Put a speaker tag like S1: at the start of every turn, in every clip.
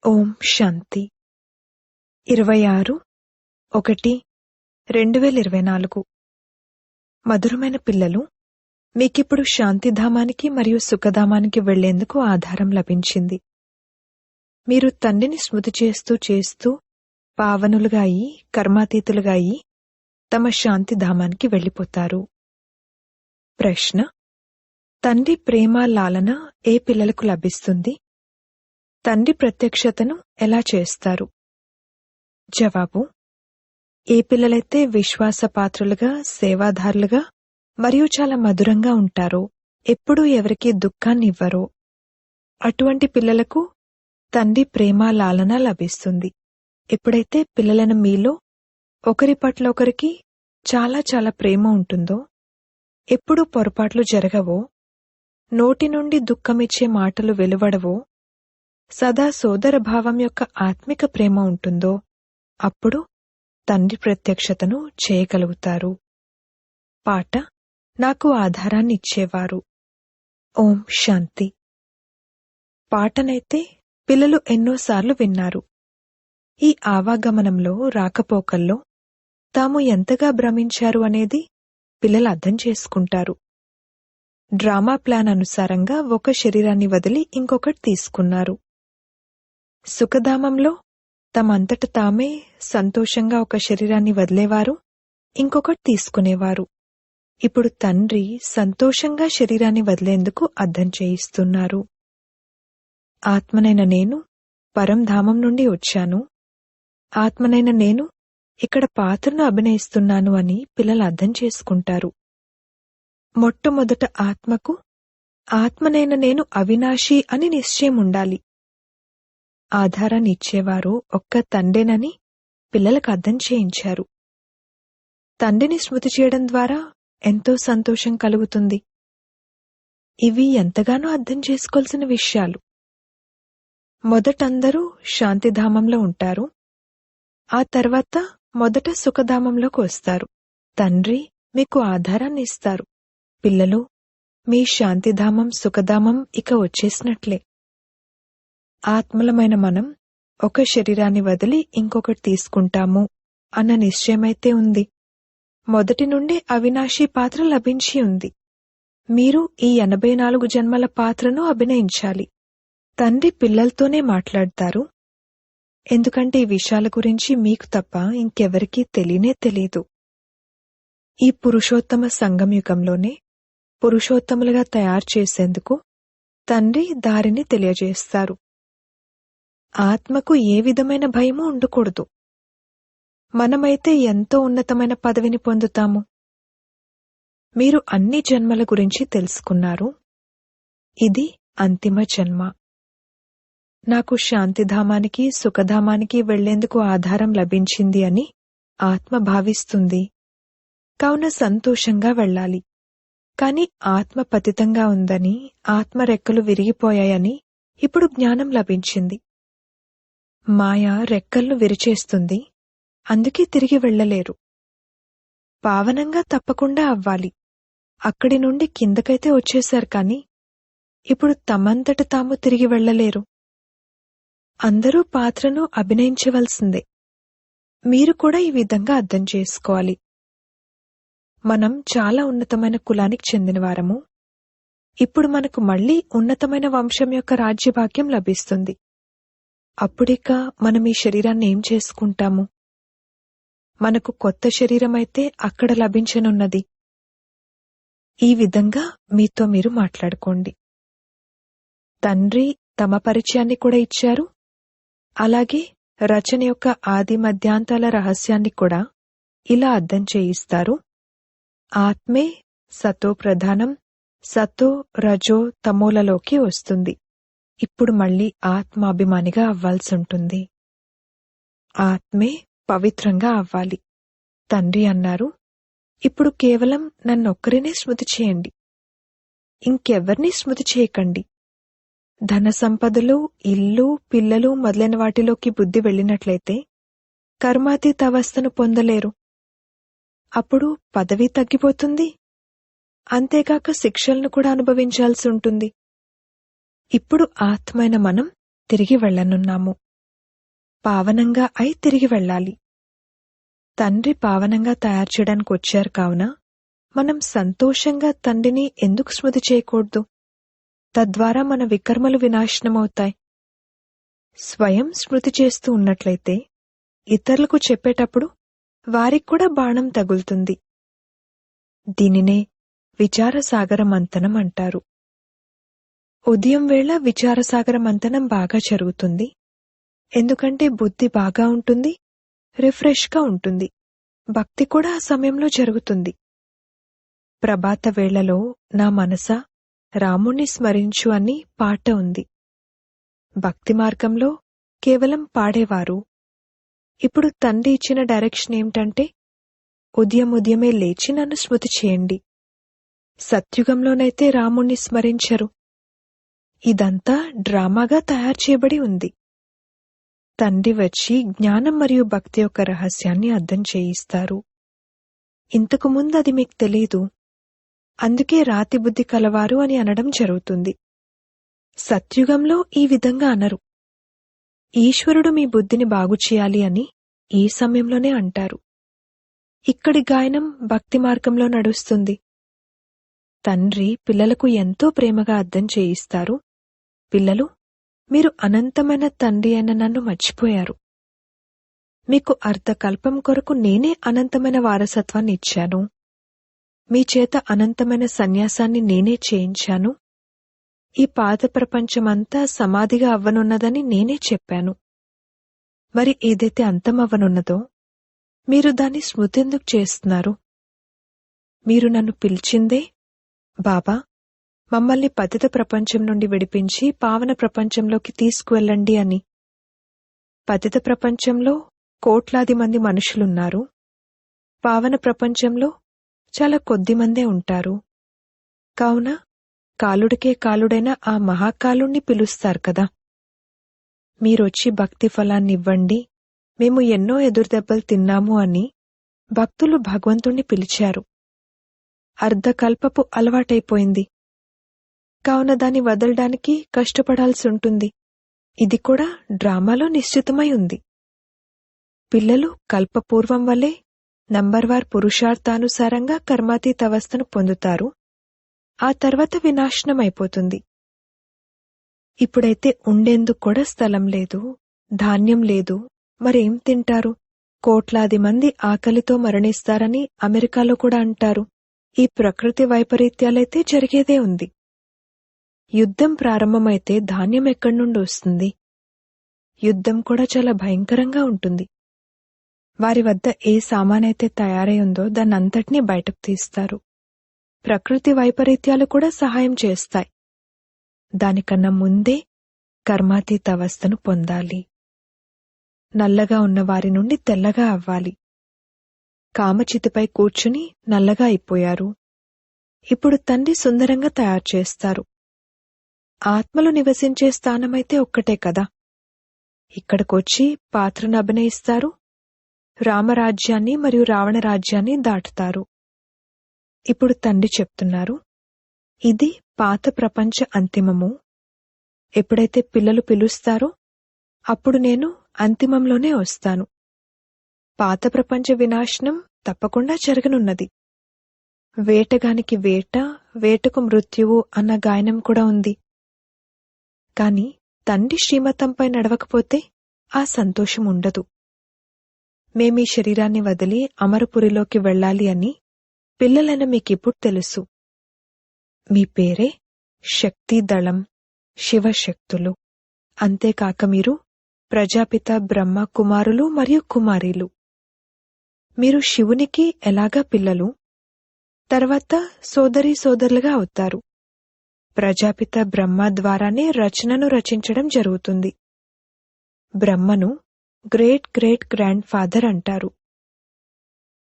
S1: ఓం శాంతి 26/1/2024 మధురమైన పిల్లలు, మీకిప్పుడు శాంతిధామానికి మరియు సుఖధామానికి వెళ్లేందుకు ఆధారం లభించింది. మీరు తండ్రిని స్మృతి చేస్తూ చేస్తూ పావనులుగా అయి కర్మాతీతులుగా అయి తమ శాంతిధామానికి వెళ్లిపోతారు. ప్రశ్న: తండ్రి ప్రేమ లాలన ఏ పిల్లలకు లభిస్తుంది? తండ్రి ప్రత్యక్షతను ఎలా చేస్తారు? జవాబు: ఏ పిల్లలైతే విశ్వాసపాత్రులుగా, సేవాదారులుగా మరియు చాలా మధురంగా ఉంటారో, ఎప్పుడూ ఎవరికీ దుఃఖాన్ని ఇవ్వరో, అటువంటి పిల్లలకు తండ్రి ప్రేమ లాలన లభిస్తుంది. ఎప్పుడైతే పిల్లలను మీలో ఒకరి పట్ల ఒకరికి చాలా చాలా ప్రేమ ఉంటుందో, ఎప్పుడూ పొరపాట్లు జరగవో, నోటి నుండి దుఃఖమిచ్చే మాటలు వెలువడవో, సదా సోదర భావం యొక్క ఆత్మిక ప్రేమ ఉంటుందో, అప్పుడు తండ్రి ప్రత్యక్షతను చేయగలుగుతారు. పాట: నాకు ఆధారాన్ని ఇచ్చేవారు. ఓం శాంతి. పాటనైతే పిల్లలు ఎన్నోసార్లు విన్నారు. ఈ ఆవాగమనంలో, రాకపోకల్లో తాము ఎంతగా భ్రమించారు అనేది పిల్లలు అర్థం చేసుకుంటారు. డ్రామా ప్లాన్ అనుసారంగా ఒక శరీరాన్ని వదిలి ఇంకొకటి తీసుకున్నారు. సుఖధామంలో తమంతట తామే సంతోషంగా ఒక శరీరాన్ని వదిలేవారు, ఇంకొకటి తీసుకునేవారు. ఇప్పుడు తండ్రి సంతోషంగా శరీరాన్ని వదిలేందుకు అర్థం చేయిస్తున్నారు. ఆత్మనైన నేను పరంధామం నుండి వచ్చాను, ఆత్మనైన నేను ఇక్కడ పాత్రను అభినయిస్తున్నాను అని పిల్లలు అర్థం చేసుకుంటారు. మొట్టమొదట ఆత్మకు ఆత్మనైన నేను అవినాశి అని నిశ్చయం ఉండాలి. ఆధారాన్ని ఇచ్చేవారు ఒక్క తండ్రేనని పిల్లలకు అర్థం చేయించారు. తండ్రిని స్మృతి చేయడం ద్వారా ఎంతో సంతోషం కలుగుతుంది. ఇవి ఎంతగానో అర్థం చేసుకోవాల్సిన విషయాలు. మొదటందరూ శాంతిధామంలో ఉంటారు, ఆ తర్వాత మొదట సుఖధామంలోకి వస్తారు. తండ్రి మీకు ఆధారాన్ని ఇస్తారు. పిల్లలు, మీ శాంతిధామం సుఖధామం ఇక వచ్చేసినట్లే. ఆత్మలమైన మనం ఒక శరీరాన్ని వదిలి ఇంకొకటి తీసుకుంటాము అన్న నిశ్చయమైతే ఉంది. మొదటి నుండి అవినాశీ పాత్ర లభించి ఉంది. మీరు ఈ 84 జన్మల పాత్రను అభినయించాలి. తండ్రి పిల్లలతోనే మాట్లాడతారు, ఎందుకంటే ఈ విషయాల గురించి మీకు తప్ప ఇంకెవరికీ తెలియనే తెలీదు. ఈ పురుషోత్తమ సంగమయుగంలోనే పురుషోత్తములుగా తయారు చేసేందుకు తండ్రి దారిని తెలియజేస్తారు. ఆత్మకు ఏ విధమైన భయమూ ఉండకూడదు. మనమైతే ఎంతో ఉన్నతమైన పదవిని పొందుతాము. మీరు అన్ని జన్మల గురించి తెలుసుకున్నారు. ఇది అంతిమ జన్మ. నాకు శాంతిధామానికి సుఖధామానికి వెళ్లేందుకు ఆధారం లభించింది అని ఆత్మ భావిస్తుంది. కావున సంతోషంగా వెళ్ళాలి. కాని ఆత్మ పతితంగా ఉందని, ఆత్మ రెక్కలు విరిగిపోయాయని ఇప్పుడు జ్ఞానం లభించింది. మాయ రెక్కలను విరిచేస్తుంది, అందుకే తిరిగి వెళ్లలేరు. పావనంగా తప్పకుండా అవ్వాలి. అక్కడి నుండి కిందకైతే వచ్చేశారు కాని ఇప్పుడు తమంతట తాము తిరిగి వెళ్లలేరు. అందరూ పాత్రను అభినయించవలసిందే. మీరు కూడా ఈ విధంగా అర్థం చేసుకోవాలి. మనం చాలా ఉన్నతమైన కులానికి చెందినవారము. ఇప్పుడు మనకు మళ్లీ ఉన్నతమైన వంశం యొక్క రాజ్యభాగ్యం లభిస్తుంది. అప్పుడిక మనం ఈ శరీరాన్ని ఏం చేసుకుంటాము? మనకు కొత్త శరీరమైతే అక్కడ లభించనున్నది. ఈ విధంగా మీతో మీరు మాట్లాడుకోండి. తండ్రి తమ పరిచయాన్ని కూడా ఇచ్చారు, అలాగే రచన యొక్క ఆది మధ్యాంతాల రహస్యాన్ని కూడా ఇలా అర్థం చేయిస్తారు. ఆత్మే సతో ప్రధానం, సతో రజో తమోలలోకి వస్తుంది. ఇప్పుడు మళ్లీ ఆత్మాభిమానిగా అవ్వాల్సుంటుంది. ఆత్మే పవిత్రంగా అవ్వాలి. తండ్రి అన్నారు, ఇప్పుడు కేవలం నన్నొక్కరినే స్మృతి చేయండి, ఇంకెవ్వరినీ స్మృతి చేయకండి. ధన సంపదలు, ఇల్లు, పిల్లలు మొదలైన వాటిలోకి బుద్ధి వెళ్ళినట్లయితే కర్మాతీత అవస్థను పొందలేరు. అప్పుడు పదవి తగ్గిపోతుంది, అంతేకాక శిక్షలను కూడా అనుభవించాల్సి ఉంటుంది. ఇప్పుడు ఆత్మైన మనం తిరిగి వెళ్లనున్నాము. పావనంగా అయి తిరిగి వెళ్ళాలి. తండ్రి పావనంగా తయారు చేయడానికి వచ్చారు కావున మనం సంతోషంగా తండ్రిని ఎందుకు స్మృతి చేయకూడదు? తద్వారా మన వికర్మలు వినాశనమవుతాయి. స్వయం స్మృతి చేస్తూ ఉన్నట్లయితే ఇతరులకు చెప్పేటప్పుడు వారికి కూడా బాణం తగులుతుంది. దీనినే విచారసాగర మంథనం అంటారు. ఉదయం వేళ విచారసాగర మంథనం బాగా జరుగుతుంది. ఎందుకంటే బుద్ధి బాగా ఉంటుంది, రిఫ్రెష్గా ఉంటుంది. భక్తి కూడా ఆ సమయంలో జరుగుతుంది. ప్రభాత వేళలో నా మనసా రాముణ్ణి స్మరించు అని పాట ఉంది. భక్తి మార్గంలో కేవలం పాడేవారు. ఇప్పుడు తండ్రి ఇచ్చిన డైరెక్షన్ ఏమిటంటే, ఉదయమే లేచి నన్ను స్మృతి చేయండి. సత్యుగంలోనైతే రాముణ్ణి స్మరించరు. ఇదంతా డ్రామాగా తయారు చేయబడి ఉంది. తండ్రి వచ్చి జ్ఞానం మరియు భక్తి యొక్క రహస్యాన్ని అర్థం చేయిస్తారు. ఇంతకు ముందు అది మీకు తెలీదు. అందుకే రాతి బుద్ధి కలవారు అని అనడం జరుగుతుంది. సత్యుగంలో ఈ విధంగా అనరు. ఈశ్వరుడు మీ బుద్ధిని బాగుచేయాలి అని ఈ సమయంలోనే అంటారు. ఇక్కడి గాయనం భక్తి మార్గంలో నడుస్తుంది. తండ్రి పిల్లలకు ఎంతో ప్రేమగా అర్థం చేయిస్తారు. పిల్లలు, మీరు అనంతమైన తండ్రి అయిన నన్ను మర్చిపోయారు. మీకు అర్ధకల్పం కొరకు నేనే అనంతమైన వారసత్వాన్ని ఇచ్చాను. మీ చేత అనంతమైన సన్యాసాన్ని నేనే చేయించాను. ఈ పాత ప్రపంచమంతా సమాధిగా అవ్వనున్నదని నేనే చెప్పాను. మరి ఏదైతే అంతమవ్వనున్నదో మీరు దాన్ని స్మృతెందుకు చేస్తున్నారు? మీరు నన్ను పిలిచిందే, బాబా మమ్మల్ని పతిత ప్రపంచం నుండి విడిపించి పావన ప్రపంచంలోకి తీసుకువెళ్ళండి అని. పతిత ప్రపంచంలో కోట్లాది మంది మనుషులున్నారు. పావన ప్రపంచంలో చాలా కొద్దిమందే ఉంటారు. కావున కాలుడికే కాలుడైన ఆ మహాకాలుణ్ణి పిలుస్తారు కదా. మీరొచ్చి భక్తి ఫలాన్నివ్వండి, మేము ఎన్నో ఎదురుదెబ్బలు తిన్నాము అని భక్తులు భగవంతుణ్ణి పిలిచారు. అర్ధకల్పపు అలవాటైపోయింది. కావున దాన్ని వదలడానికి కష్టపడాల్సి ఉంటుంది. ఇది కూడా డ్రామాలో నిశ్చితమై ఉంది. పిల్లలు కల్పపూర్వం వల్లే నంబర్వార్ పురుషార్థానుసారంగా కర్మాతీత అవస్థను పొందుతారు. ఆ తర్వాత వినాశనమైపోతుంది. ఇప్పుడైతే ఉండేందుకు కూడా స్థలం లేదు, ధాన్యం లేదు, మరేం తింటారు? కోట్లాది మంది ఆకలితో మరణిస్తారని అమెరికాలో కూడా అంటారు. ఈ ప్రకృతి వైపరీత్యాలైతే జరిగేదే ఉంది. యుద్ధం ప్రారంభమైతే ధాన్యం ఎక్కడి నుండి వస్తుంది? యుద్ధం కూడా చాలా భయంకరంగా ఉంటుంది. వారి వద్ద ఏ సామానైతే తయారై ఉందో దాన్నంతటినీ బయటకు తీస్తారు. ప్రకృతి వైపరీత్యాలు కూడా సహాయం చేస్తాయి. దానికన్నా ముందే కర్మాతీత అవస్థను పొందాలి. నల్లగా ఉన్న వారి నుండి తెల్లగా అవ్వాలి. కామచితిపై కూర్చుని నల్లగా అయిపోయారు. ఇప్పుడు తండ్రి సుందరంగా తయారు చేస్తారు. ఆత్మలు నివసించే స్థానమైతే ఒక్కటే కదా. ఇక్కడికొచ్చి పాత్రను అభినయిస్తారు. రామరాజ్యాన్ని మరియు రావణ రాజ్యాన్ని దాటుతారు. ఇప్పుడు తండ్రి చెప్తున్నారు, ఇది పాత ప్రపంచ అంతిమము. ఎప్పుడైతే పిల్లలు పిలుస్తారో అప్పుడు నేను అంతిమంలోనే వస్తాను. పాత ప్రపంచ వినాశనం తప్పకుండా జరగనున్నది. వేటగానికి వేట, వేటకు మృత్యువు అన్న గాయనం కూడా ఉంది. కాని తండ్రి శ్రీమతంపై నడవకపోతే ఆ సంతోషం ఉండదు. మేమీ శరీరాన్ని వదిలి అమరపురిలోకి వెళ్ళాలి అని పిల్లలైన మీకిప్పుడు తెలుసు. మీ పేరే శక్తి దళం, శివశక్తులు. అంతేకాక మీరు ప్రజాపిత బ్రహ్మ కుమారులు మరియు కుమారీలు. మీరు శివునికి ఎలాగా పిల్లలు, తర్వాత సోదరీ సోదరులుగా అవుతారు. ప్రజాపిత బ్రహ్మ ద్వారానే రచనను రచించడం జరుగుతుంది. బ్రహ్మను గ్రేట్ గ్రేట్ గ్రాండ్ ఫాదర్ అంటారు.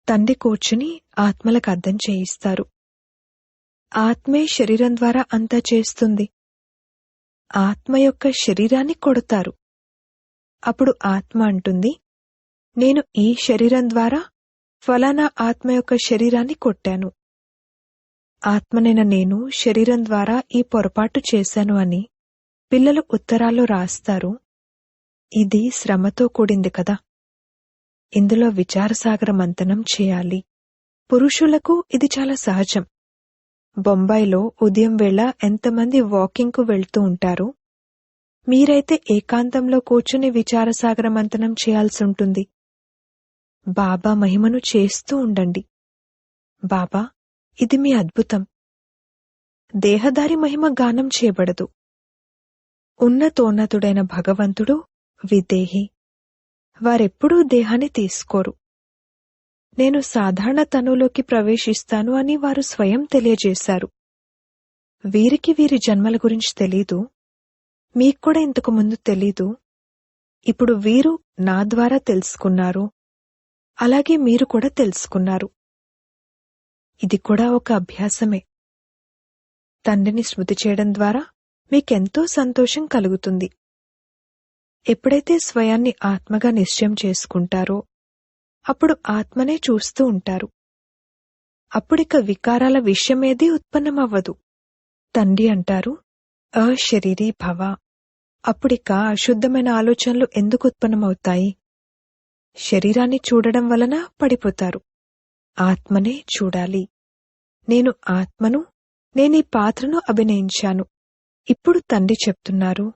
S1: తండ్రి కూర్చుని ఆత్మలకు అర్థం చేయిస్తారు. ఆత్మే శరీరం ద్వారా అంతా చేస్తుంది. ఆత్మ యొక్క శరీరాన్ని కొడతారు. అప్పుడు ఆత్మ అంటుంది, నేను ఈ శరీరం ద్వారా ఫలానా ఆత్మ యొక్క శరీరాన్ని కొట్టాను. ఆత్మనైన నేను శరీరం ద్వారా ఈ పొరపాటు చేశాను అని పిల్లలు ఉత్తరాల్లో రాస్తారు. ఇది శ్రమతో కూడింది కదా. ఇందులో విచారసాగర మంథనం చేయాలి. పురుషులకు ఇది చాలా సహజం. బొంబాయిలో ఉదయం వేళ ఎంతమంది వాకింగ్కు వెళ్తూ ఉంటారు. మీరైతే ఏకాంతంలో కూర్చుని విచారసాగర మంథనం చేయాల్సుంటుంది. బాబా మహిమను చేస్తూ ఉండండి. బాబా, ఇది మీ అద్భుతం. దేహదారి మహిమ గానం చేయబడదు. ఉన్నతోన్నతుడైన భగవంతుడు విదేహి. వారెప్పుడూ దేహాన్ని తీసుకోరు. నేను సాధారణ తనువులోకి ప్రవేశిస్తాను అని వారు స్వయం తెలియజేశారు. వీరికి వీరి జన్మల గురించి తెలీదు. మీక్కూడా ఇంతకు ముందు తెలీదు. ఇప్పుడు వీరు నా ద్వారా తెలుసుకున్నారు. అలాగే మీరు కూడా తెలుసుకున్నారు. ఇది కూడా ఒక అభ్యాసమే. తండ్రిని స్మృతి చేయడం ద్వారా మీకెంతో సంతోషం కలుగుతుంది. ఎప్పుడైతే స్వయాన్ని ఆత్మగా నిశ్చయం చేసుకుంటారో అప్పుడు ఆత్మనే చూస్తూ ఉంటారు. అప్పుడిక వికారాల విషయమేదీ ఉత్పన్నమవ్వదు. తండ్రి అంటారు, అశరీరీ భవ. అప్పుడిక అశుద్ధమైన ఆలోచనలు ఎందుకు ఉత్పన్నమవుతాయి? శరీరాన్ని చూడడం వలన పడిపోతారు. ఆత్మనే చూడాలి. నేను ఆత్మను, నేనీ పాత్రను అభినయించాను. ఇప్పుడు తండ్రి చెప్తున్నారు,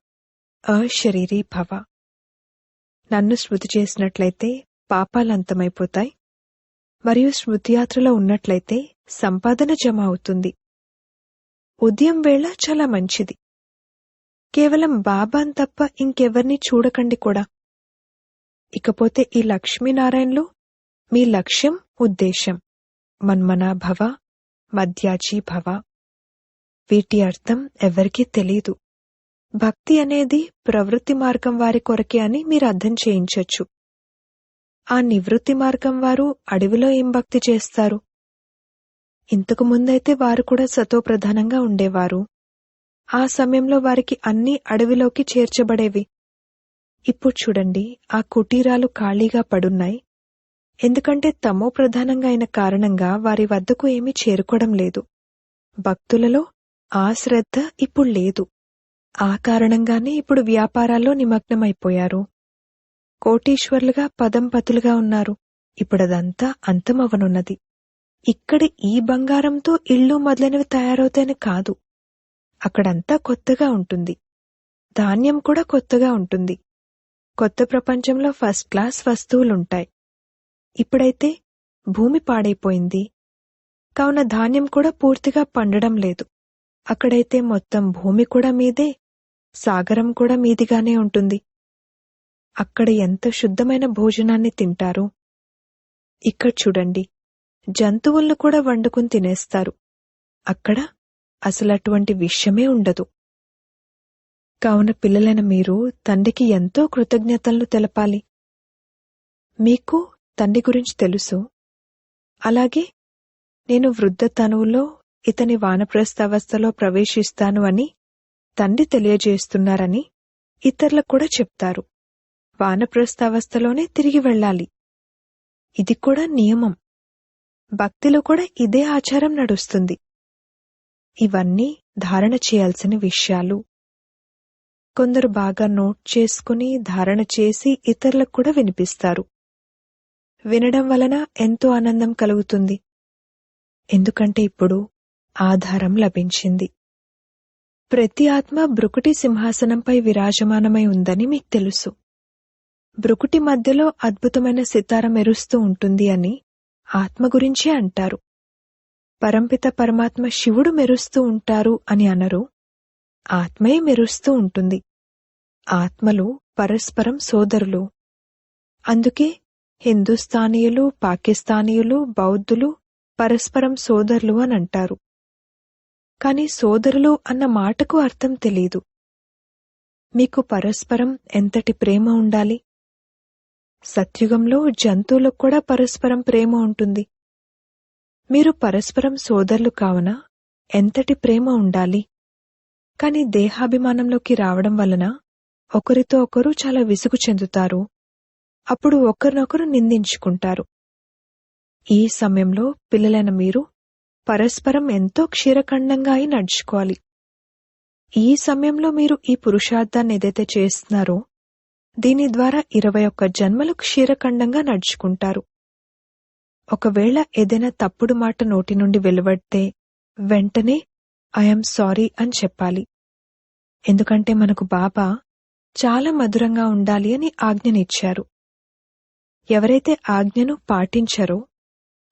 S1: అశరీరీ భవ. నన్ను స్మృతి చేసినట్లయితే పాపాలంతమైపోతాయి. మరియు స్మృతియాత్రలో ఉన్నట్లయితే సంపాదన జమ అవుతుంది. ఉదయం వేళ చాలా మంచిది. కేవలం బాబాన్ తప్ప ఇంకెవర్నీ చూడకండి కూడా. ఇకపోతే ఈ లక్ష్మీనారాయణలు మీ లక్ష్యం, ఉద్దేశం. మన్మనా భవ, మధ్యాజీ భవ. వీటి అర్థం ఎవరికీ తెలీదు. భక్తి అనేది ప్రవృత్తి మార్గం వారి కొరకే అని మీరు అర్థం చేయించొచ్చు. ఆ నివృత్తి మార్గం వారు అడవిలో ఏం భక్తి చేస్తారు? ఇంతకు ముందైతే వారు కూడా సతోప్రధానంగా ఉండేవారు. ఆ సమయంలో వారికి అన్నీ అడవిలోకి చేర్చబడేవి. ఇప్పుడు చూడండి, ఆ కుటీరాలు ఖాళీగా పడున్నాయి. ఎందుకంటే తమో ప్రధానంగా అయిన కారణంగా వారి వద్దకు ఏమీ చేరుకోవడం లేదు. భక్తులలో ఆ శ్రద్ధ ఇప్పుడు లేదు. ఆ కారణంగానే ఇప్పుడు వ్యాపారాల్లో నిమగ్నమైపోయారు. కోటీశ్వర్లుగా పదంపతులుగా ఉన్నారు. ఇప్పుడదంతా అంతమవనున్నది. ఇక్కడి ఈ బంగారంతో ఇళ్ళు మొదలైనవి తయారవుతాయని కాదు. అక్కడంతా కొత్తగా ఉంటుంది. ధాన్యం కూడా కొత్తగా ఉంటుంది. కొత్త ప్రపంచంలో ఫస్ట్ క్లాస్ వస్తువులుంటాయి. ఇప్పుడైతే భూమి పాడైపోయింది. కావున ధాన్యం కూడా పూర్తిగా పండడం లేదు. అక్కడైతే మొత్తం భూమి కూడా మీదే, సాగరం కూడా మీదిగానే ఉంటుంది. అక్కడ ఎంత శుద్ధమైన భోజనాన్ని తింటారు. ఇక్కడ చూడండి, జంతువులను కూడా వండుకుని తినేస్తారు. అక్కడ అసలటువంటి విషయమే ఉండదు. కావున పిల్లలైన మీరు తండ్రికి ఎంతో కృతజ్ఞతలను తెలపాలి. మీకు తండ్రి గురించి తెలుసు. అలాగే నేను వృద్ధ తనువులో ఇతని వానప్రస్థావస్థలో ప్రవేశిస్తాను అని తండ్రి తెలియజేస్తున్నారని ఇతరులకు కూడా చెప్తారు. వానప్రస్థావస్థలోనే తిరిగి వెళ్ళాలి. ఇది కూడా నియమం. భక్తిలో కూడా ఇదే ఆచారం నడుస్తుంది. ఇవన్నీ ధారణ చేయాల్సిన విషయాలు. కొందరు బాగా నోట్ చేసుకుని ధారణ చేసి ఇతరులకు కూడా వినిపిస్తారు. వినడం వలన ఎంతో ఆనందం కలుగుతుంది. ఎందుకంటే ఇప్పుడు ఆధారం లభించింది. ప్రతి ఆత్మ బ్రుకుటి సింహాసనంపై విరాజమానమై ఉందని మీకు తెలుసు. బ్రుకుటి మధ్యలో అద్భుతమైన సితార మెరుస్తూ ఉంటుంది అని ఆత్మ గురించే అంటారు. పరంపిత పరమాత్మ శివుడు మెరుస్తూ ఉంటారు అని అనరు. ఆత్మయే మెరుస్తూ ఉంటుంది. ఆత్మలు పరస్పరం సోదరులు. అందుకే హిందుస్థానీయులు, పాకిస్తానీయులు, బౌద్ధులు పరస్పరం సోదరులు అని అంటారు. కాని సోదరులు అన్న మాటకు అర్థం తెలీదు. మీకు పరస్పరం ఎంతటి ప్రేమ ఉండాలి? సత్యుగంలో జంతువులకు కూడా పరస్పరం ప్రేమ ఉంటుంది. మీరు పరస్పరం సోదరులు కావున ఎంతటి ప్రేమ ఉండాలి? కాని దేహాభిమానంలోకి రావడం వలన ఒకరితో ఒకరు చాలా విసుగు చెందుతారు. అప్పుడు ఒకరినొకరు నిందించుకుంటారు. ఈ సమయంలో పిల్లలైన మీరు పరస్పరం ఎంతో క్షీరఖండంగా అయి నడుచుకోవాలి. ఈ సమయంలో మీరు ఈ పురుషార్థాన్ని ఏదైతే చేస్తున్నారో దీని ద్వారా 21 జన్మలు క్షీరఖండంగా నడుచుకుంటారు. ఒకవేళ ఏదైనా తప్పుడు మాట నోటి నుండి వెలువడితే వెంటనే ఐఎమ్ సారీ అని చెప్పాలి. ఎందుకంటే మనకు బాబా చాలా మధురంగా ఉండాలి అని ఆజ్ఞనిచ్చారు. ఎవరైతే ఆజ్ఞను పాటించరో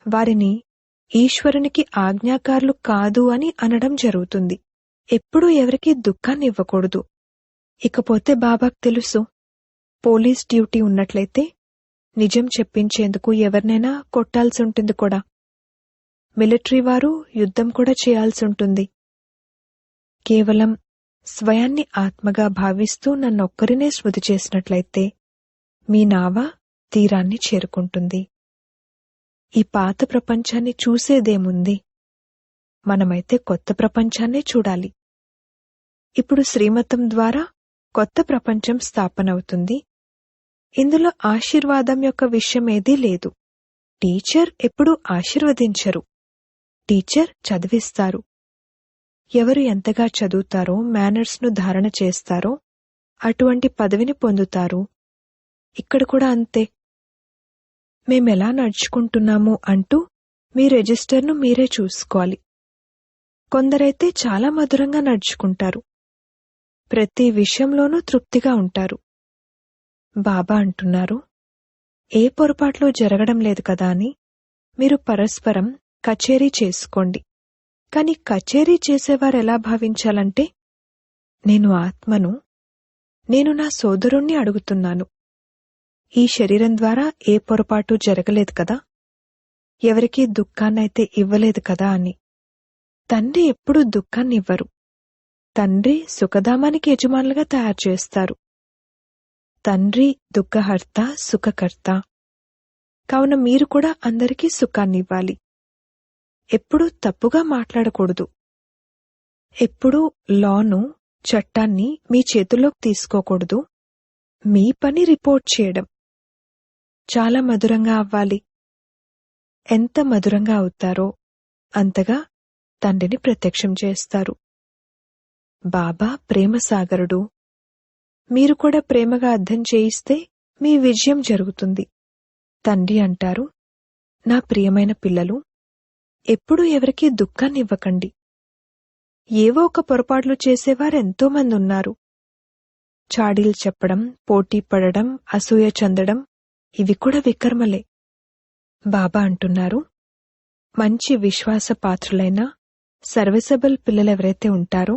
S1: వారిని ఈశ్వరునికి ఆజ్ఞాకారులు కాదు అని అనడం జరుగుతుంది. ఎప్పుడూ ఎవరికీ దుఃఖాన్ని ఇవ్వకూడదు. ఇకపోతే బాబాకు తెలుసు, పోలీస్ డ్యూటీ ఉన్నట్లయితే నిజం చెప్పించేందుకు ఎవరినైనా కొట్టాల్సి ఉంటుంది కూడా. మిలిటరీ వారు యుద్ధం కూడా చేయాల్సి ఉంటుంది. కేవలం స్వయాన్ని ఆత్మగా భావిస్తూ నన్నొక్కరినే స్మృతి చేసినట్లయితే మీ నావ తీరాన్ని చేరుకుంటుంది. ఈ పాత ప్రపంచాన్ని చూసేదేముంది? మనమైతే కొత్త ప్రపంచాన్నే చూడాలి. ఇప్పుడు శ్రీమతం ద్వారా కొత్త ప్రపంచం స్థాపనవుతుంది. ఇందులో ఆశీర్వాదం యొక్క విషయమేదీ లేదు. టీచర్ ఎప్పుడూ ఆశీర్వదించరు, టీచర్ చదివిస్తారు. ఎవరు ఎంతగా చదువుతారో, మేనర్స్ను ధారణ చేస్తారో అటువంటి పదవిని పొందుతారు. ఇక్కడ కూడా అంతే. మేమెలా నడుచుకుంటున్నాము అంటూ మీ రిజిస్టర్ను మీరే చూసుకోవాలి. కొందరైతే చాలా మధురంగా నడుచుకుంటారు, ప్రతి విషయంలోనూ తృప్తిగా ఉంటారు. బాబా అంటున్నారు, ఏ పొరపాట్లు జరగడం లేదు కదా అని మీరు పరస్పరం కచేరీ చేసుకోండి. కాని కచేరీ చేసేవారెలా భావించాలంటే, నేను ఆత్మను, నేను నా సోదరుణ్ణి అడుగుతున్నాను. ఈ శరీరం ద్వారా ఏ పొరపాటు జరగలేదు కదా, ఎవరికీ దుఃఖాన్నైతే ఇవ్వలేదు కదా అని. తండ్రి ఎప్పుడూ దుఃఖాన్నివ్వరు. తండ్రి సుఖధామానికి యజమానులుగా తయారు చేస్తారు. తండ్రి దుఃఖహర్త, సుఖకర్త. కావున మీరు కూడా అందరికీ సుఖాన్నివ్వాలి. ఎప్పుడూ తప్పుగా మాట్లాడకూడదు. ఎప్పుడూ లాను, చట్టాన్ని మీ చేతుల్లోకి తీసుకోకూడదు. మీ పని రిపోర్ట్ చేయడం. చాలా మధురంగా అవ్వాలి. ఎంత మధురంగా అవుతారో అంతగా తండ్రిని ప్రత్యక్షం చేస్తారు. బాబా ప్రేమసాగరుడు. మీరు కూడా ప్రేమగా అర్థం చేయిస్తే మీ విజయం జరుగుతుంది. తండ్రి అంటారు, నా ప్రియమైన పిల్లలు, ఎప్పుడూ ఎవరికీ దుఃఖాన్నివ్వకండి. ఏవో ఒక పొరపాట్లు చేసేవారెంతోమంది ఉన్నారు. చాడీలు చెప్పడం, పోటీ పడడం, అసూయ చెందడం ఇవి కూడా వికర్మలే. బాబా అంటున్నారు, మంచి విశ్వాసపాత్రులైన సర్వీసబుల్ పిల్లలెవరైతే ఉంటారో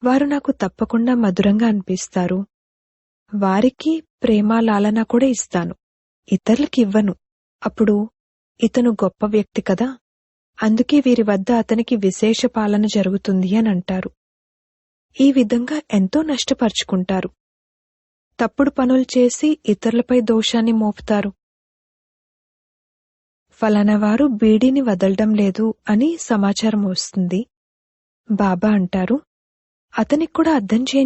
S1: వారు నాకు తప్పకుండా మధురంగా అనిపిస్తారు. వారికి ప్రేమాలాలన కూడా ఇస్తాను, ఇతరులకి ఇవ్వను. అప్పుడు ఇతను గొప్ప వ్యక్తి కదా, అందుకే వీరి వద్ద అతనికి విశేష పాలన జరుగుతుంది అని అంటారు. ఈ విధంగా ఎంతో నష్టపరుచుకుంటారు. తప్పుడు పనులు చేసి ఇతరులపై దోషాన్ని మోపుతారు. ఫలానావారు బీడీని వదలడం లేదు అని సమాచారం వస్తుంది. బాబా అంటారు, అతనికి కూడా అర్థం చేయండి.